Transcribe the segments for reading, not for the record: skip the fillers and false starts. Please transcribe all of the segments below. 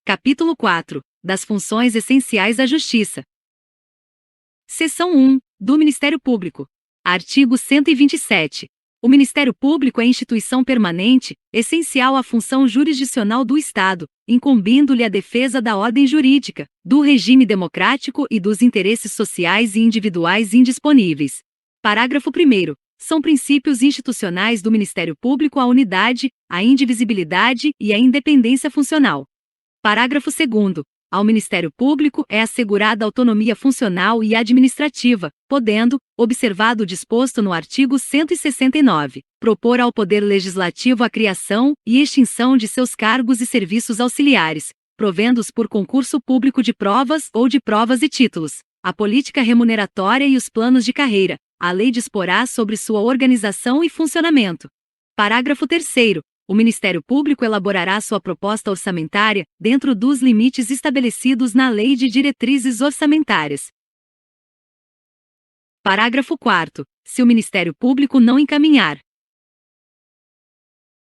Capítulo 4. Das funções essenciais da Justiça. Seção 1. Do Ministério Público. Artigo 127. O Ministério Público é instituição permanente, essencial à função jurisdicional do Estado, incumbindo-lhe a defesa da ordem jurídica, do regime democrático e dos interesses sociais e individuais indisponíveis. Parágrafo 1º. São princípios institucionais do Ministério Público a unidade, a indivisibilidade e a independência funcional. Parágrafo 2º. Ao Ministério Público é assegurada autonomia funcional e administrativa, podendo, observado o disposto no artigo 169, propor ao Poder Legislativo a criação e extinção de seus cargos e serviços auxiliares, provendo-os por concurso público de provas ou de provas e títulos, a política remuneratória e os planos de carreira. A lei disporá sobre sua organização e funcionamento. Parágrafo 3º. O Ministério Público elaborará sua proposta orçamentária, dentro dos limites estabelecidos na Lei de Diretrizes Orçamentárias. Parágrafo 4º. Se o Ministério Público não encaminhar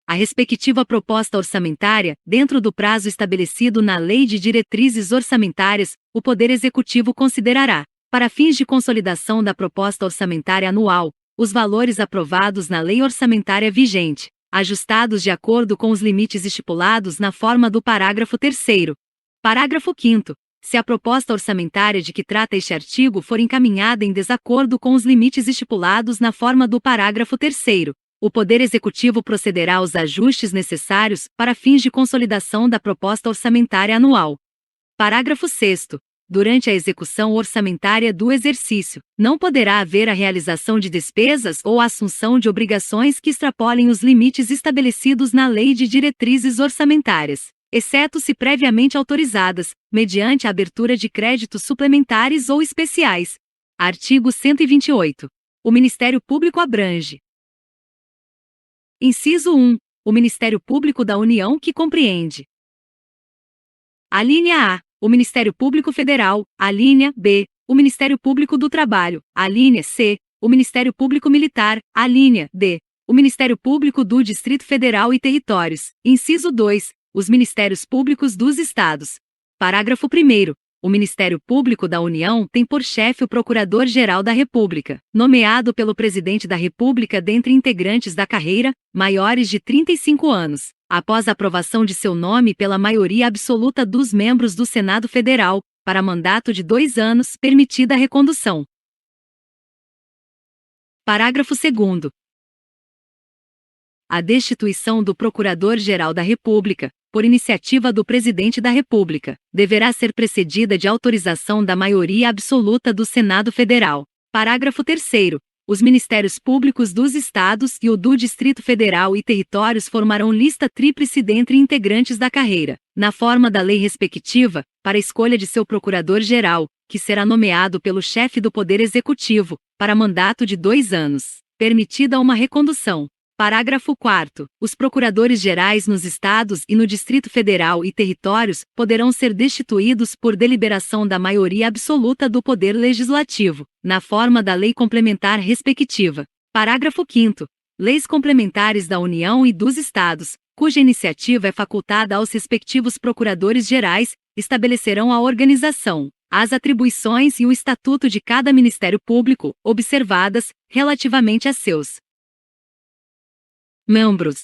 a respectiva proposta orçamentária, dentro do prazo estabelecido na Lei de Diretrizes Orçamentárias, o Poder Executivo considerará, para fins de consolidação da proposta orçamentária anual, os valores aprovados na lei orçamentária vigente, ajustados de acordo com os limites estipulados na forma do parágrafo 3º. Parágrafo 5º. Se a proposta orçamentária de que trata este artigo for encaminhada em desacordo com os limites estipulados na forma do parágrafo 3º, o Poder Executivo procederá aos ajustes necessários para fins de consolidação da proposta orçamentária anual. Parágrafo 6º. Durante a execução orçamentária do exercício, não poderá haver a realização de despesas ou a assunção de obrigações que extrapolem os limites estabelecidos na Lei de Diretrizes Orçamentárias, exceto se previamente autorizadas, mediante a abertura de créditos suplementares ou especiais. Artigo 128. O Ministério Público abrange: Inciso 1. O Ministério Público da União, que compreende: Alínea A. O Ministério Público Federal, alínea B, o Ministério Público do Trabalho, alínea C, o Ministério Público Militar, alínea D, o Ministério Público do Distrito Federal e Territórios, inciso 2, os Ministérios Públicos dos Estados. Parágrafo 1º. O Ministério Público da União tem por chefe o Procurador-Geral da República, nomeado pelo Presidente da República dentre integrantes da carreira, maiores de 35 anos. Após a aprovação de seu nome pela maioria absoluta dos membros do Senado Federal, para mandato de 2 anos, permitida a recondução. Parágrafo 2º. A destituição do Procurador-Geral da República, por iniciativa do Presidente da República, deverá ser precedida de autorização da maioria absoluta do Senado Federal. Parágrafo 3º. Os Ministérios Públicos dos Estados e o do Distrito Federal e Territórios formarão lista tríplice dentre integrantes da carreira, na forma da lei respectiva, para a escolha de seu Procurador-Geral, que será nomeado pelo chefe do Poder Executivo, para mandato de 2 anos, permitida uma recondução. Parágrafo 4º. Os procuradores-gerais nos Estados e no Distrito Federal e Territórios poderão ser destituídos por deliberação da maioria absoluta do Poder Legislativo, na forma da lei complementar respectiva. Parágrafo 5º. Leis complementares da União e dos Estados, cuja iniciativa é facultada aos respectivos procuradores-gerais, estabelecerão a organização, as atribuições e o estatuto de cada Ministério Público, observadas, relativamente a seus membros.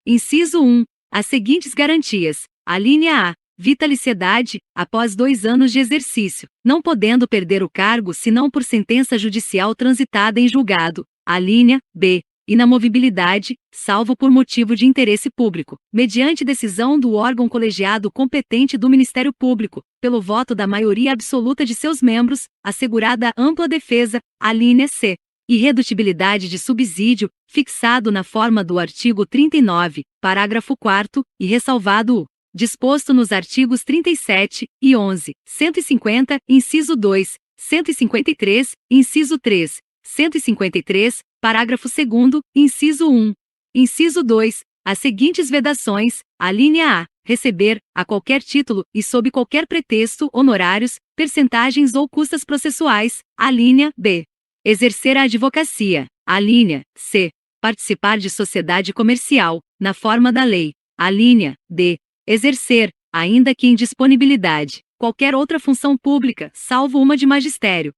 Inciso 1. As seguintes garantias. Alínea A. Vitaliciedade, após 2 anos de exercício, não podendo perder o cargo senão por sentença judicial transitada em julgado. Alínea B. Inamovibilidade, salvo por motivo de interesse público, mediante decisão do órgão colegiado competente do Ministério Público, pelo voto da maioria absoluta de seus membros, assegurada ampla defesa. Alínea C. Irredutibilidade de subsídio, fixado na forma do artigo 39, parágrafo 4º, e ressalvado o disposto nos artigos 37 e 11, 150, inciso 2, 153, inciso 3, 153, parágrafo 2º, inciso 1. Inciso 2. As seguintes vedações: alínea A. Receber, a qualquer título e sob qualquer pretexto, honorários, percentagens ou custas processuais. Alínea B. Exercer a advocacia. Alínea C. Participar de sociedade comercial, na forma da lei. Alínea D. exercer, ainda que em disponibilidade, qualquer outra função pública, salvo uma de magistério.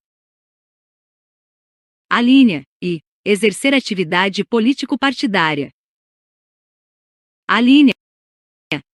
Alínea I. Exercer atividade político-partidária. Alínea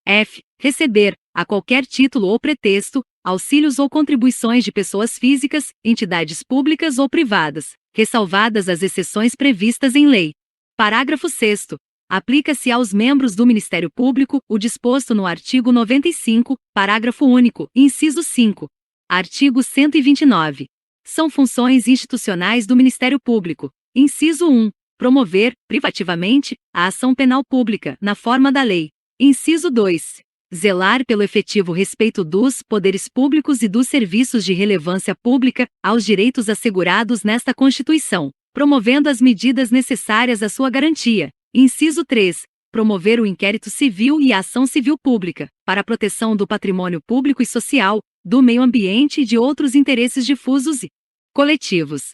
F. Receber, a qualquer título ou pretexto, auxílios ou contribuições de pessoas físicas, entidades públicas ou privadas, ressalvadas as exceções previstas em lei. Parágrafo 6º. Aplica-se aos membros do Ministério Público o disposto no artigo 95, parágrafo único, inciso 5. Artigo 129. São funções institucionais do Ministério Público. Inciso 1. Promover, privativamente, a ação penal pública, na forma da lei. Inciso 2. Zelar pelo efetivo respeito dos poderes públicos e dos serviços de relevância pública aos direitos assegurados nesta Constituição, promovendo as medidas necessárias à sua garantia. Inciso 3. Promover o inquérito civil e a ação civil pública, para a proteção do patrimônio público e social, do meio ambiente e de outros interesses difusos e coletivos.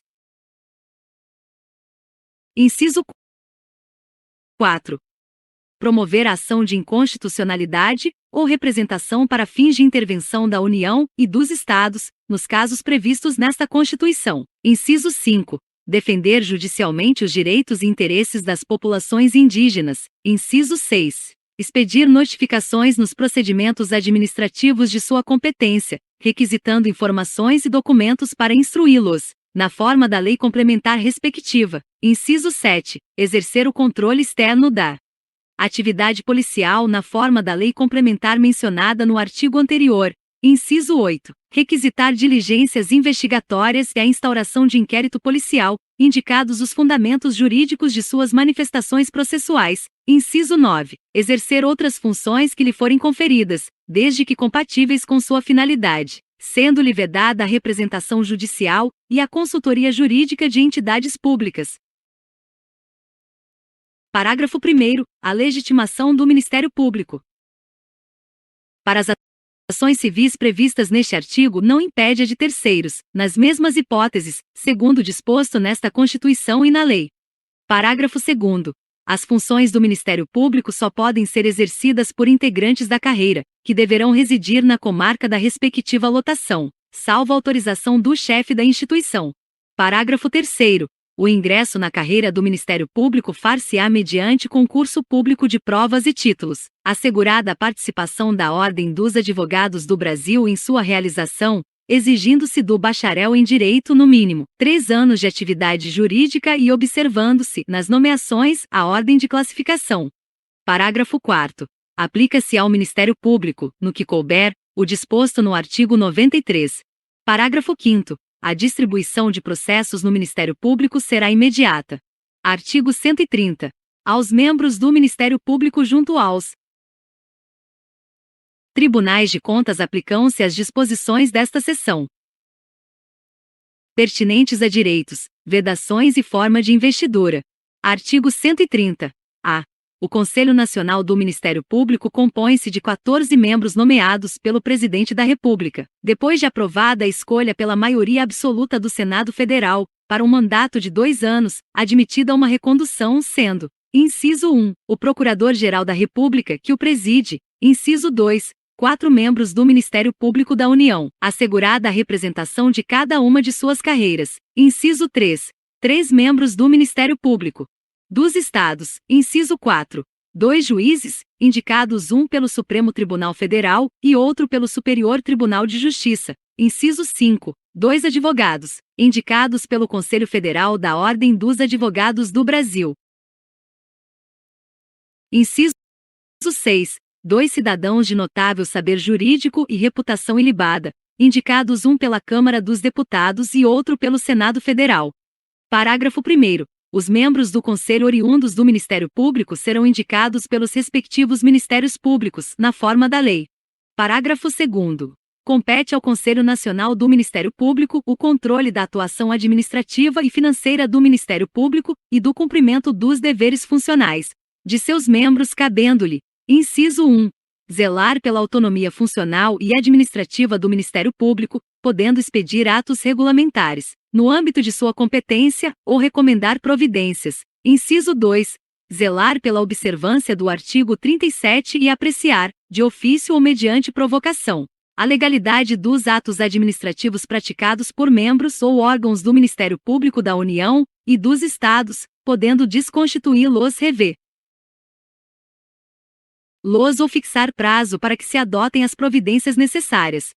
Inciso 4. Promover a ação de inconstitucionalidade ou representação para fins de intervenção da União e dos Estados, nos casos previstos nesta Constituição. Inciso 5. Defender judicialmente os direitos e interesses das populações indígenas. Inciso 6. Expedir notificações nos procedimentos administrativos de sua competência, requisitando informações e documentos para instruí-los, na forma da lei complementar respectiva. Inciso 7. Exercer o controle externo da atividade policial na forma da lei complementar mencionada no artigo anterior. Inciso 8. Requisitar diligências investigatórias e a instauração de inquérito policial, indicados os fundamentos jurídicos de suas manifestações processuais. Inciso 9. Exercer outras funções que lhe forem conferidas, desde que compatíveis com sua finalidade, sendo-lhe vedada a representação judicial e a consultoria jurídica de entidades públicas. Parágrafo 1º. A legitimação do Ministério Público para as ações civis previstas neste artigo não impede a de terceiros, nas mesmas hipóteses, segundo o disposto nesta Constituição e na lei. Parágrafo 2º. As funções do Ministério Público só podem ser exercidas por integrantes da carreira, que deverão residir na comarca da respectiva lotação, salvo autorização do chefe da instituição. Parágrafo 3º. O ingresso na carreira do Ministério Público far-se-á mediante concurso público de provas e títulos, assegurada a participação da Ordem dos Advogados do Brasil em sua realização, exigindo-se do bacharel em Direito no mínimo 3 anos de atividade jurídica e observando-se, nas nomeações, a ordem de classificação. Parágrafo 4º. Aplica-se ao Ministério Público, no que couber, o disposto no artigo 93. Parágrafo 5º. A distribuição de processos no Ministério Público será imediata. Artigo 130. Aos membros do Ministério Público junto aos Tribunais de Contas aplicam-se as disposições desta seção, pertinentes a direitos, vedações e forma de investidura. Artigo 130. A. O Conselho Nacional do Ministério Público compõe-se de 14 membros nomeados pelo Presidente da República, depois de aprovada a escolha pela maioria absoluta do Senado Federal, para um mandato de 2 anos, admitida uma recondução sendo: inciso 1, o Procurador-Geral da República que o preside; inciso 2, 4 membros do Ministério Público da União, assegurada a representação de cada uma de suas carreiras; inciso 3, 3 membros do Ministério Público dos Estados; inciso 4, 2 juízes, indicados um pelo Supremo Tribunal Federal e outro pelo Superior Tribunal de Justiça; inciso 5, 2 advogados, indicados pelo Conselho Federal da Ordem dos Advogados do Brasil; inciso 6, 2 cidadãos de notável saber jurídico e reputação ilibada, indicados um pela Câmara dos Deputados e outro pelo Senado Federal. Parágrafo 1º. Os membros do Conselho oriundos do Ministério Público serão indicados pelos respectivos Ministérios Públicos, na forma da lei. Parágrafo 2º. Compete ao Conselho Nacional do Ministério Público o controle da atuação administrativa e financeira do Ministério Público e do cumprimento dos deveres funcionais de seus membros, cabendo-lhe: inciso 1. Zelar pela autonomia funcional e administrativa do Ministério Público, podendo expedir atos regulamentares, no âmbito de sua competência, ou recomendar providências. Inciso 2. Zelar pela observância do artigo 37 e apreciar, de ofício ou mediante provocação, a legalidade dos atos administrativos praticados por membros ou órgãos do Ministério Público da União e dos Estados, podendo desconstituí-los revê-los ou fixar prazo para que se adotem as providências necessárias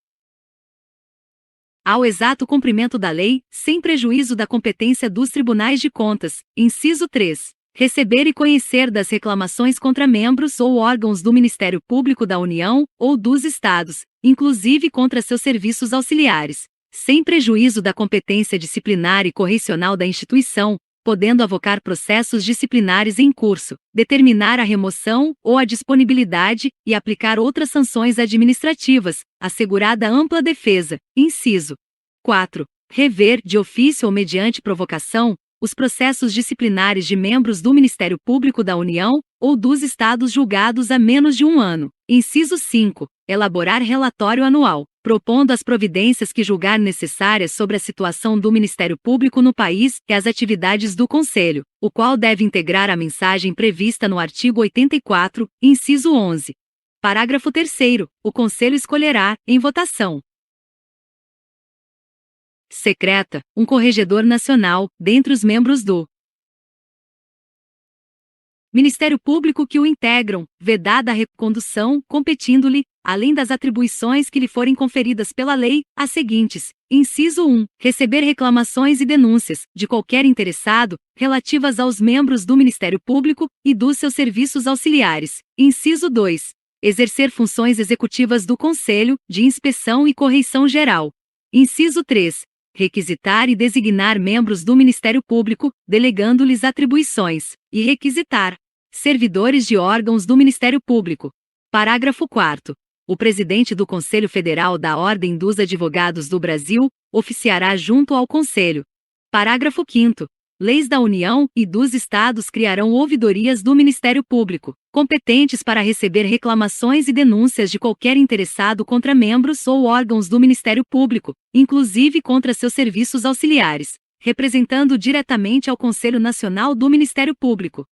ao exato cumprimento da lei, sem prejuízo da competência dos tribunais de contas. Inciso 3. Receber e conhecer das reclamações contra membros ou órgãos do Ministério Público da União ou dos Estados, inclusive contra seus serviços auxiliares, sem prejuízo da competência disciplinar e correicional da instituição, podendo avocar processos disciplinares em curso, determinar a remoção ou a disponibilidade e aplicar outras sanções administrativas, assegurada ampla defesa. Inciso 4. Rever, de ofício ou mediante provocação, os processos disciplinares de membros do Ministério Público da União ou dos Estados julgados há menos de um ano. Inciso 5. Elaborar relatório anual, propondo as providências que julgar necessárias sobre a situação do Ministério Público no país e as atividades do Conselho, o qual deve integrar a mensagem prevista no artigo 84, inciso 11. Parágrafo 3º. O Conselho escolherá, em votação secreta, um corregedor nacional, dentre os membros do Ministério Público que o integram, vedada a recondução, competindo-lhe, além das atribuições que lhe forem conferidas pela lei, as seguintes. Inciso 1. Receber reclamações e denúncias, de qualquer interessado, relativas aos membros do Ministério Público e dos seus serviços auxiliares. Inciso 2. Exercer funções executivas do Conselho, de inspeção e correição geral. Inciso 3. Requisitar e designar membros do Ministério Público, delegando-lhes atribuições, e requisitar servidores de órgãos do Ministério Público. Parágrafo 4º. O presidente do Conselho Federal da Ordem dos Advogados do Brasil oficiará junto ao Conselho. Parágrafo 5º. Leis da União e dos Estados criarão ouvidorias do Ministério Público, competentes para receber reclamações e denúncias de qualquer interessado contra membros ou órgãos do Ministério Público, inclusive contra seus serviços auxiliares, representando diretamente ao Conselho Nacional do Ministério Público.